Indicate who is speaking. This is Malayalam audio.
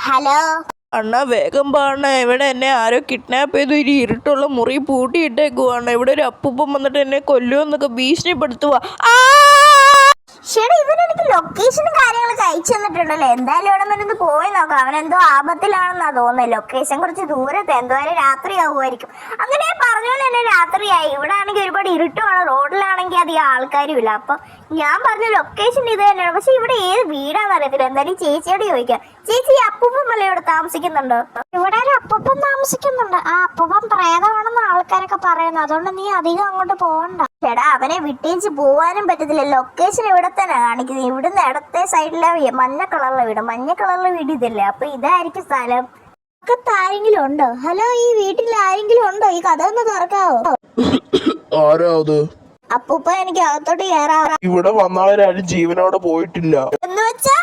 Speaker 1: ഹലോ
Speaker 2: അണ്ണാ വേഗം പാണ, ഇവിടെ എന്നെ ആരോ കിഡ്നാപ്പ് ചെയ്തു ഇരുട്ടുള്ള മുറി പൂട്ടിയിട്ടേക്കുവാണ്. ഇവിടെ ഒരു അപ്പൂപ്പൻ വന്നിട്ട് എന്നെ കൊല്ലുമെന്നൊക്കെ ഭീഷണിപ്പെടുത്തുവാ.
Speaker 1: ശരി, ഇവനെനിക്ക് ലൊക്കേഷനും കാര്യങ്ങളൊക്കെ അയച്ചു തന്നിട്ടുണ്ടല്ലോ. എന്തായാലും ഇവിടെ നിന്ന് പോയി നോക്കാം. അവനെന്തോ ആപത്തിലാണെന്നാ തോന്നുന്നത്. ലൊക്കേഷൻ കുറച്ച് ദൂരത്തെ, എന്തായാലും രാത്രിയാവുമായിരിക്കും. അങ്ങനെ പറഞ്ഞ പോലെ തന്നെ രാത്രിയായി. ഇവിടെ ആണെങ്കിൽ ഒരുപാട് ഇരുട്ടുമാണ്, റോഡിലാണെങ്കിൽ അധികം ആൾക്കാരും ഇല്ല. അപ്പൊ ഞാൻ പറഞ്ഞ ലൊക്കേഷൻ ഇത് തന്നെയാണ്. പക്ഷെ ഇവിടെ ഏത് വീടാന്ന് അറിയത്തില്ല. എന്തായാലും ചേച്ചിയോട് ചോദിക്കാം. ചേച്ചി, ഈ അപ്പൂപ്പൻ വല്ല ഇവിടെ താമസിക്കുന്നുണ്ടോ?
Speaker 3: ഇവിടെ ഒരു അപ്പൂപ്പൻ താമസിക്കുന്നുണ്ട്. ആ അപ്പൂപ്പൻ പ്രേതമാണെന്ന് ആൾക്കാരൊക്കെ പറയുന്നു. അതുകൊണ്ട് നീ അധികം അങ്ങോട്ട് പോകണ്ട.
Speaker 1: ചേട്ടാ, അവനെ വിട്ടേച്ച് പോവാനും പറ്റത്തില്ല. ലൊക്കേഷൻ ഇവിടെ തന്നെ കാണിക്കുന്നത്. ഇവിടുന്ന് ഇടത്തെ സൈഡിലെ മഞ്ഞ കളറിലെ വീട്. മഞ്ഞ കളറിലെ വീട് ഇതല്ലേ, അപ്പൊ ഇതായിരിക്കും സ്ഥലം. ആരെങ്കിലും ഉണ്ടോ? ഹലോ, ഈ വീട്ടിൽ ആരെങ്കിലും ഉണ്ടോ? ഈ കഥ ഒന്ന് തുറക്കാവോ?
Speaker 4: ആരാ അത്?
Speaker 1: അപ്പൂപ്പ, എനിക്ക് അകത്തോട്ട് കയറാം.
Speaker 4: ഇവിടെ വന്നവരാരും ജീവനോടെ പോയിട്ടില്ല.
Speaker 1: എന്ന് വെച്ചാ